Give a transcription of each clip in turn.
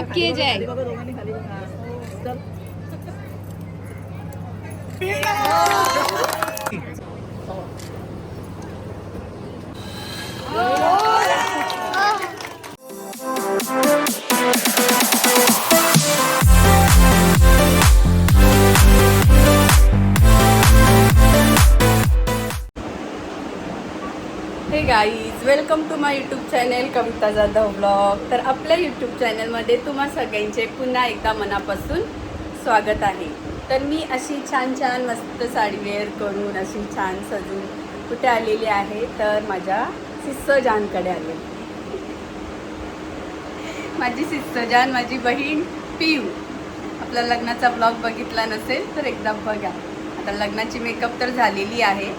किए जाए. Hey guys, welcome to my YouTube channel Kavita Jadhav blog. तर आपल्या यूट्यूब चॅनलमध्ये तुम्हा सगळ्यांचे पुन्हा एकदा मनापासून स्वागत आहे. तर मी अशी छान छान मस्त साडी वेअर करून अशी छान सजून कुठे आलेली आहे, तर माझ्या सिस्टर जानकडे आले. माझी सिस्टर जान, माझी बहीण पियू. आपला लग्नाचा ब्लॉग बघितला नसेल तर एकदा बघा. आता लग्नाची मेकअप तर झालेली आहे.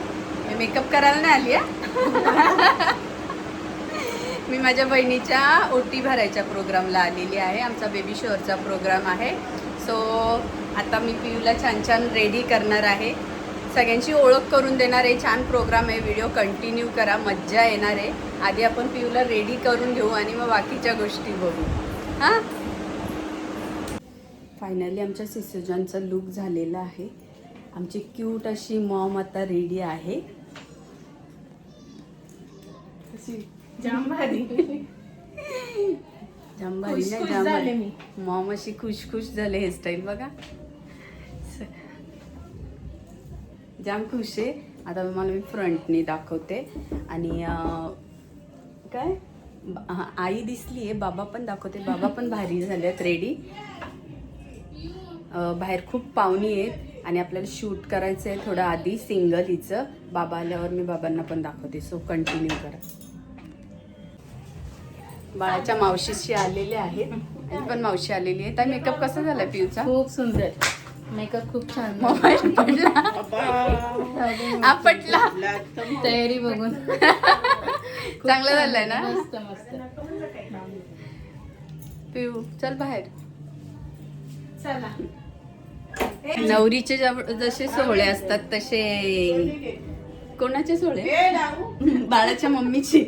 मी मेकअप करायला नाही आली आहे. मी माझ्या बहिणीच्या ओटी भरायच्या प्रोग्रामला आलेली आहे. आमचा बेबी शॉवरचा प्रोग्राम आहे. सो आता मी पियूला छान छान रेडी करणार आहे. सगळ्यांची ओळख करून देणार आहे. छान प्रोग्राम आहे. व्हिडिओ कंटिन्यू करा, मज्जा येणार आहे. आधी आपण पियूला रेडी करून घेऊ आणि मग बाकीच्या गोष्टी बघू. हां, फायनली आमच्या सिस्टरजांचा लुक झालेला आहे. आमची क्यूट अशी मॉम आता रेडी आहे. जाम भारी नाही, मॉम अशी खुश खुश झाले. हेअरस्टाईल बघा, जाम खुश आहे. आता मला मी फ्रंटनी दाखवते. आणि काय आई दिसली आहे, बाबा पण दाखवते. बाबा पण भारी झालेत रेडी. बाहेर खूप पाहुणी आहेत आणि आपल्याला शूट करायचं आहे थोडं आधी सिंगल हिचं. बाबा आल्यावर मी बाबांना पण दाखवते. सो कंटिन्यू करा. बाळाच्या मावशीशी आलेले आहेत. पण मावशी आलेली आहे. तर मेकअप कसा झाला पिऊचा? खूप सुंदर मेकअप, खूप छान. मोबाईल पडला, आपटला. तयारी बघून चांगलं झालंय ना? मस्त मस्त. पिऊ चल बाहेर. चला. नवरीचे जसे सोहळे असतात तसे कोणाचे सोहळे? बाळाच्या मम्मीची.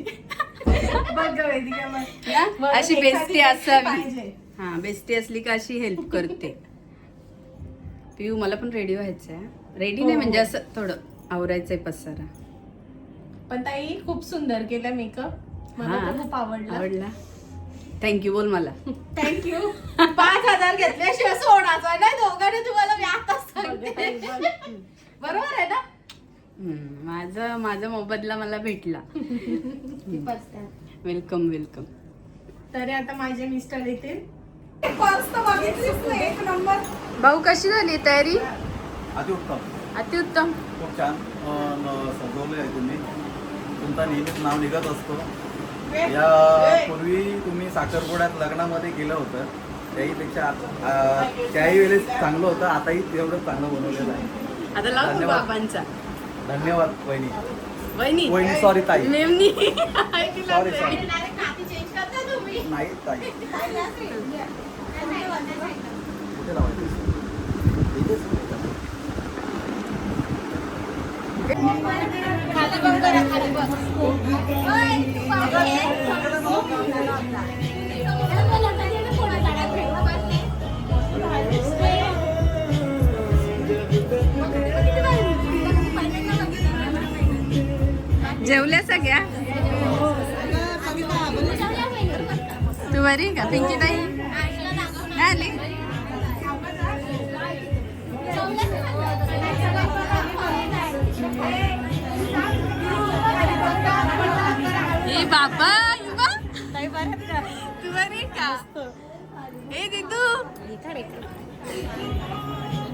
अशी बेस्टी असावी. हा, बेस्टी असली का अशी हेल्प करते. पिऊ मला पण रेडी व्हायचंय. रेडी नाही म्हणजे असं थोडं आवरायचंय पसारा. पण ताई खूप सुंदर केलं मेकअप. मला तर खूप आवडला. थँक्यू बोल मला. थँक्यू. 5,000 घेतल्याशिवाय सोडायचं नाही दोघांनी. तुम्हाला मी आताच सांगते. बरोबर आहे ना? माझा मोबदला मला भेटला. Welcome welcome. तरी आता माझे मिस्टर येतील. एक नंबर. भाऊ कशी झाली तयारी? अतिउत्तम, अतिउत्तम. खूप छान सजवले आहे तुम्ही. तुमचा नेहमीच नाव निघत असतो. यापूर्वी तुम्ही साखरपुड्यात लग्नामध्ये केलं होतं, त्याहीपेक्षा त्याही वेळेस चांगलं होतं. आताही तेवढं चांगलं बनवलेलं आहे. आता लावू धन्यवाद. बाबांचा. धन्यवाद वहिनी. वहिनी सॉरी ताई. मेमनी. सॉरी नाही ताई. कुठे लावायचं? खाली बघ करा, खाली बघ. जेवल्या सगळ्या? तू बरी का पिंकी ताई? नाही आली? ए बाबा, तू बरी का? ए दिदू,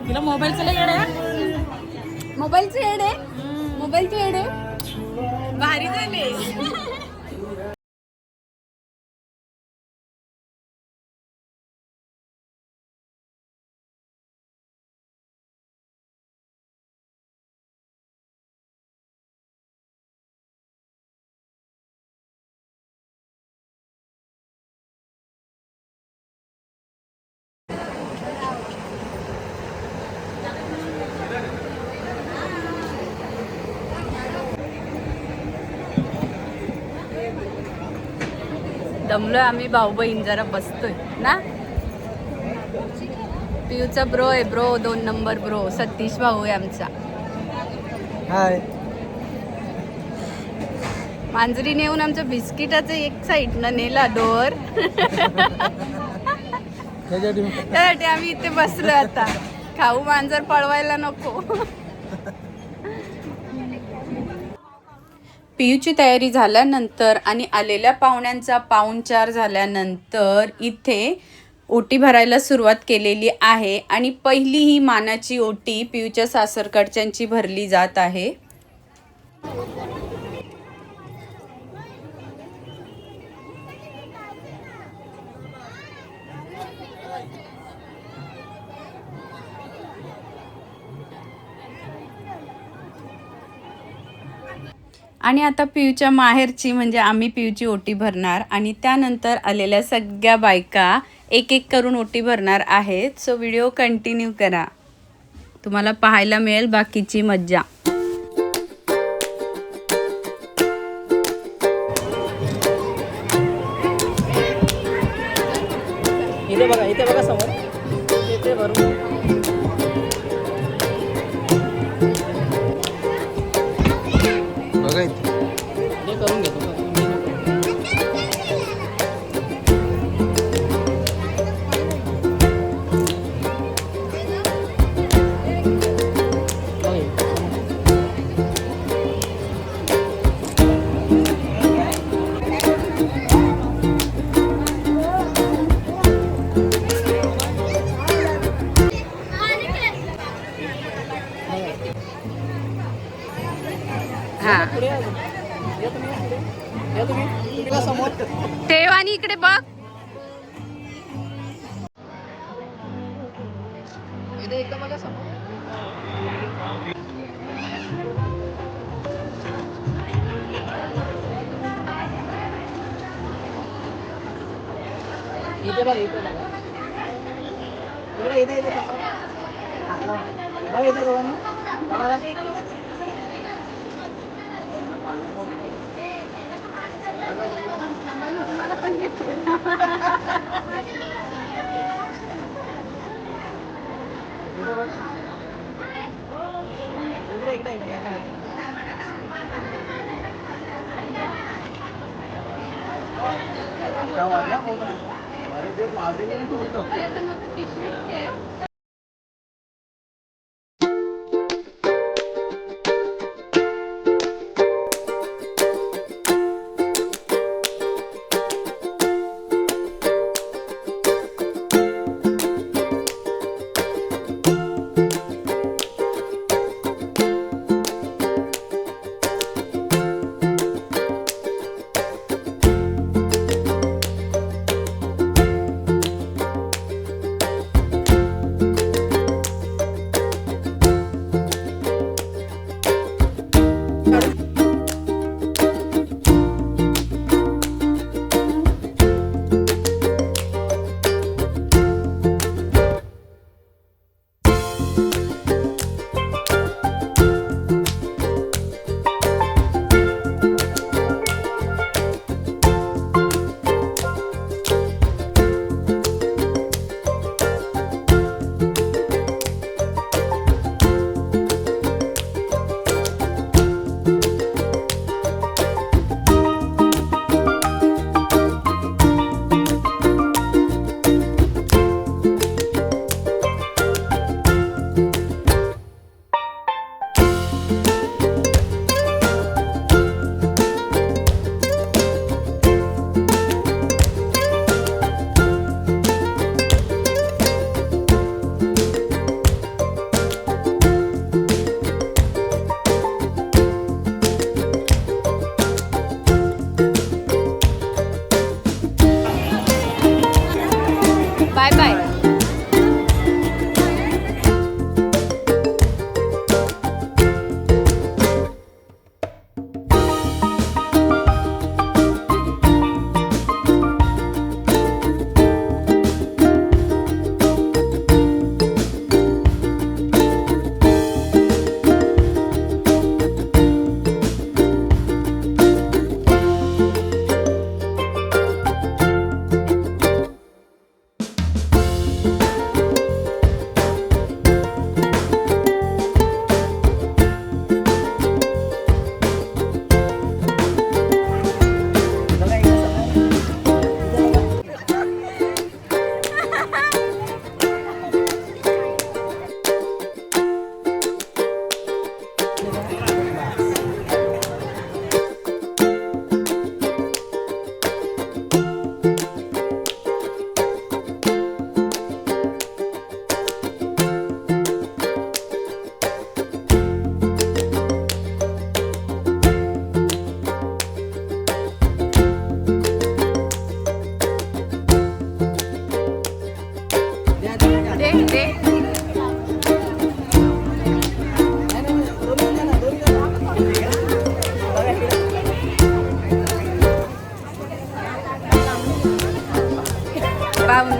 तिला मोबाईलचं लय येड आहे. मोबाईलचे येडे, मोबाईलचे येडे भारी झाले. दमलोय आम्ही भाऊ बहीण, जरा बसतोय ना. पियूचा ब्रो आहे, ब्रो 2 नंबर ब्रो सतीश भाऊ आहे आमचा. हाय. मांजरी नेऊन आमच्या बिस्किटाचं एक साईडनं नेला डोअर. त्यासाठी आम्ही इथे बसलो आता. खाऊ मांजर पळवायला नको. पियूची तयारी झाल्यानंतर आणि आलेल्या पाहुण्यांचा पाहुणचार झाल्यानंतर इथे ओटी भरायला सुरुवात केलेली आहे आणि पहिली ही मानाची ओटी पियूच्या सासरकडच्यांची भरली जात आहे. आणि आता पियूच्या माहेरची म्हणजे आम्ही पियूची ओटी भरणार आणि त्यानंतर आलेल्या सगळ्या बायका एक एक करून ओटी भरणार आहेत. सो व्हिडिओ कंटिन्यू करा, तुम्हाला पाहायला मिळेल बाकीची मज्जा. इथे बघा समोर इथे भरून बघा इथे. हे करून घेतो. हा पुढे या तुम्ही समोर. ठेव आणि इकडे बघ. इथे एकदम बघा समोर. इथे बघा इथे बघा. इथे इथे बघा इथे बघा.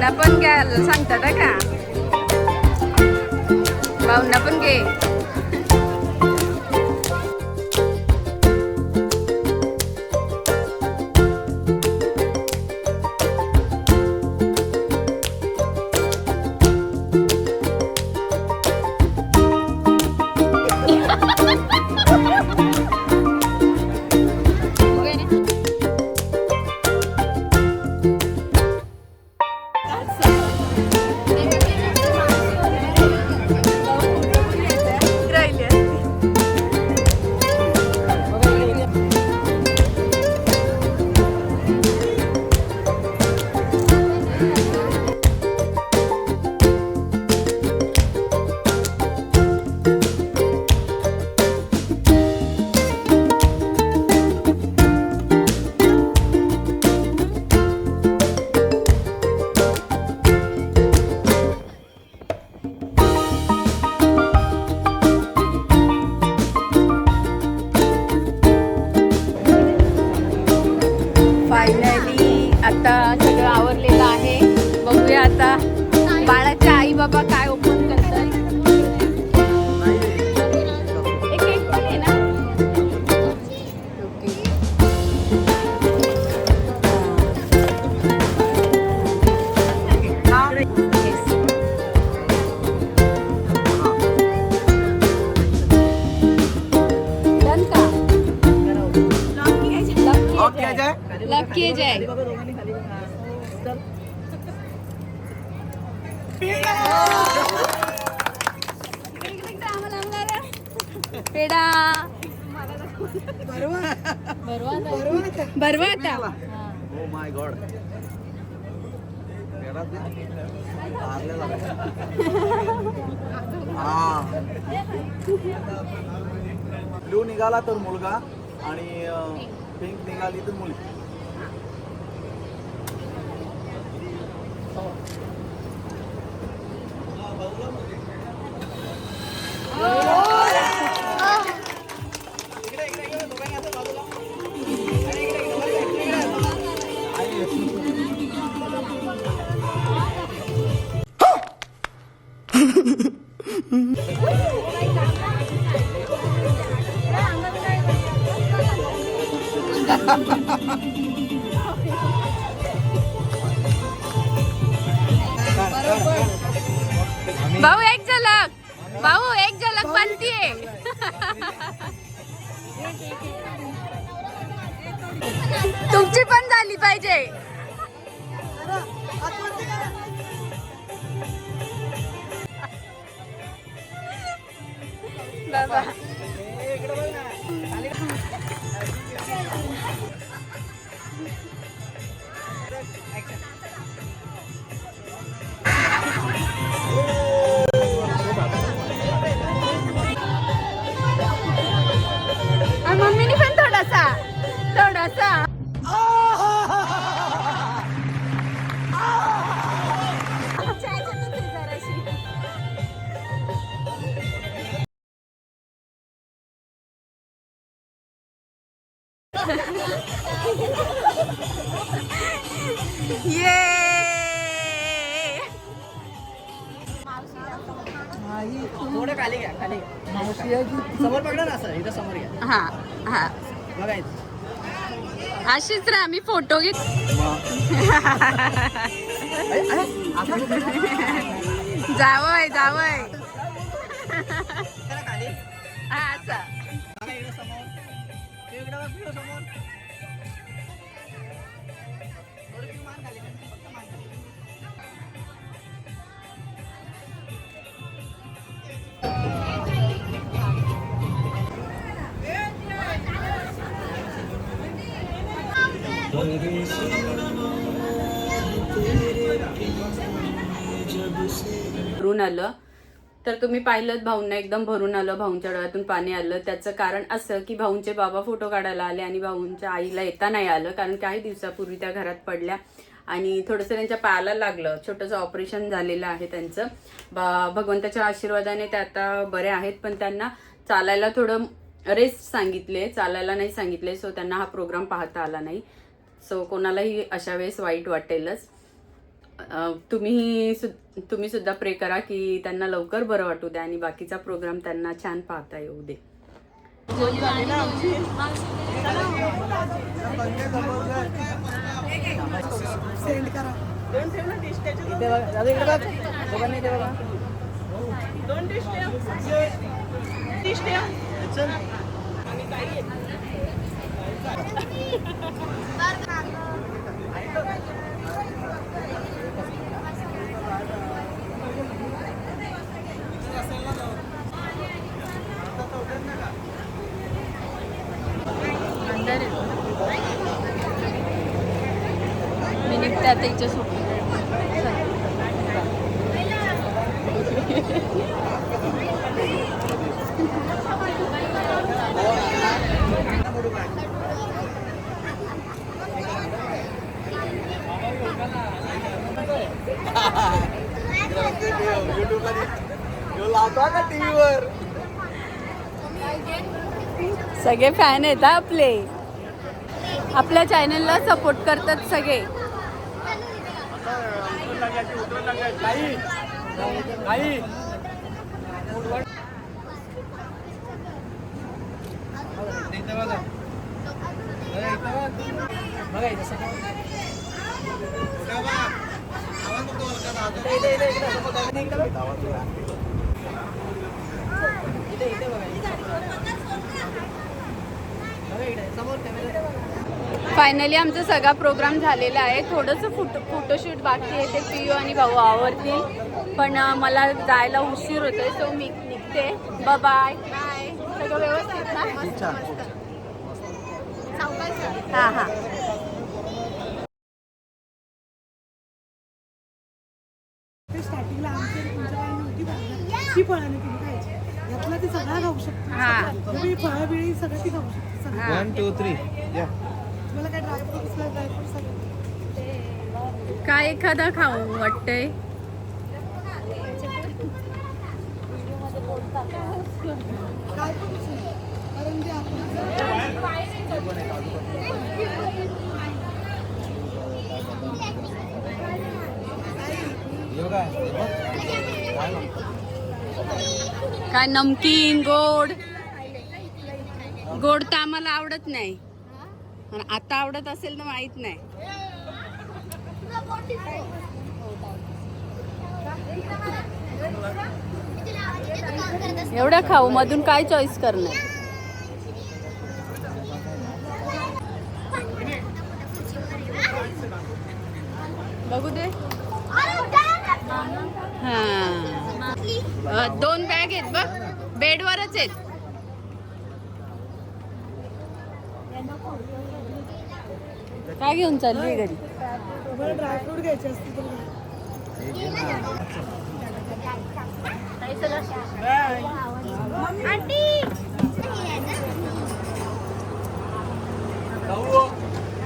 भाऊंना पण घ्यायला सांगतात हा का? भाऊंना पण घे. फायनली आता सगळं आवरलेलं आहे. बघूया आता बाळाच्या आई बाबा काय ओपन करतात. एक केक पण आहे ना. ओके. Yes. Done का? लकी जय. पेडा बरवा आता. Oh my God. ब्लू निघाला तर मुलगा आणि पिंक निघाली तर मुलगी. भाऊ एक झलक. भाऊ एक झलक बनतीये. तुमची पण झाली पाहिजे. बाबा मम्मीने पण थोडासा थोडासा. ये थोडं खाली घ्या, खाली घ्या. समोर पकडा ना असं, इथं समोर घ्या. हा हा बघा इथं. अशीच राहा. मी फोटो घेत. जावय जावय. जरा खाली. हा असं. बघा इकडं समोर. इकडं बघ, इकडं समोर. थोडी ती मान खाली कर, फक्त मान खाली. भरून आलं तर तुम्ही पाहिलं भाऊंना एकदम भरून आलं. भाऊंच्या डोळ्यातून पाणी आलं. त्याचं कारण असं की भाऊंचे बाबा फोटो काढायला आले आणि भाऊंच्या आईला येता नाही आलं कारण काही दिवसापूर्वी त्या घरात पडल्या आणि थोडंसं त्यांच्या पायाला लागलं. छोटंसं ऑपरेशन झालेलं आहे त्यांचं. भगवंताच्या आशीर्वादाने ते आता बरे आहेत, पण त्यांना चालायला थोडं रेस्ट सांगितले, चालायला नाही सांगितले. सो त्यांना हा प्रोग्राम पाहता आला नाही. सो कोणालाही अशा वेळेस वाईट वाटेलच. तुम्ही सुद्धा प्रे करा की त्यांना लवकर बरं वाटू द्या आणि बाकीचा प्रोग्राम त्यांना छान पाहता येऊ दे. मी निघते आता हिच्यासोबत. टीव्हीवर सगळे फॅन आहेत हा आपले, आपल्या चॅनलला सपोर्ट करतात सगळे. फायनली आमचा सगळा प्रोग्राम झालेला आहे. थोडंसं फोटोशूट बाकी आहे, ते पियू आणि भाऊ आवरतील. पण मला जायला उशीर होतोय, सो मी निघते. बाय. सगळं व्यवस्थित ना? हां हां. स्टार्टिंगला आमच्या तुमच्या काही नव्हती भाजी ती फळाने तुम्ही खायची. यातला ती सगळा खाऊ शकते. हां. तुम्ही फळं बिळी सगळं ती खाऊ शकते. सगळं. 1 2 3 या. तुम्हाला काय ड्रायफ्रुट्स सगळं काय एखादा खाऊ वाटतंय. काय पण असेल. कारण ते आपण काय नमकीन गोड गोड तर आम्हाला आवडत नाही. आणि आता आवडत असेल तर माहित नाही. एवढं खाऊ मधून काय चॉईस करणार. बघू दे. हा 2 बॅग आहेत बघ, बेडवरच आहेत. काय घेऊन चालली घरी? तुम्हाला ड्रायफ्रूट घ्यायचे असतील तर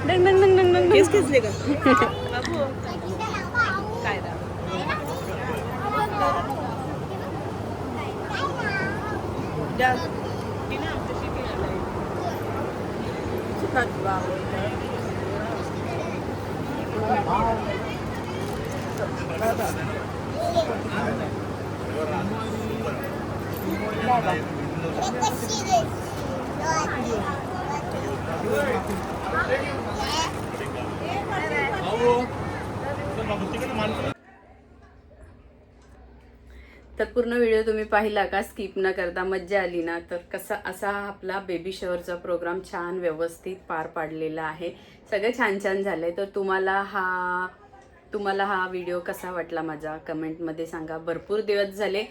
डंग डंग डंग डंग डंग. खेचले का? तर पूर्ण व्हिडिओ तुम्ही पाहिला का, स्किप न करता? मज्जा आली ना? तर कसा असा आपला बेबी शॉवरचा प्रोग्राम छान व्यवस्थित पार पाडलेला आहे. सगळं छान छान झालंय. तर तुम्हाला हा व्हिडिओ कसा वाटला माझा कमेंटमध्ये सांगा. भरपूर दिवस झाले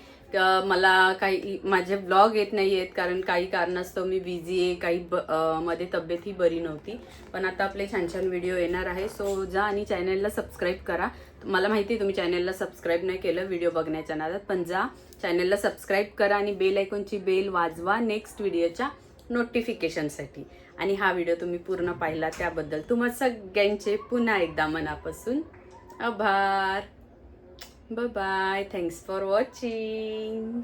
मला काही माझे ब्लॉग येत नाही आहेत, कारण काही कारणास्तव मी बिझी आहे, काही मध्ये तब्येतही बरी नव्हती. पण आता आपले छान छान व्हिडिओ येणार आहे. सो जा आणि चॅनलला सबस्क्राईब करा. मला माहिती आहे तुम्ही चॅनलला सबस्क्राईब नाही केलं व्हिडिओ बघण्याच्या नादात, पण जा चॅनलला सबस्क्राईब करा आणि बेल आयकॉनची बेल वाजवा नेक्स्ट व्हिडिओच्या नोटिफिकेशनसाठी. आणि हा व्हिडिओ तुम्ही पूर्ण पाहिला त्याबद्दल तुम्हा सगळ्यांचे पुन्हा एकदा मनापासून आभार. Bye bye. Thanks for watching.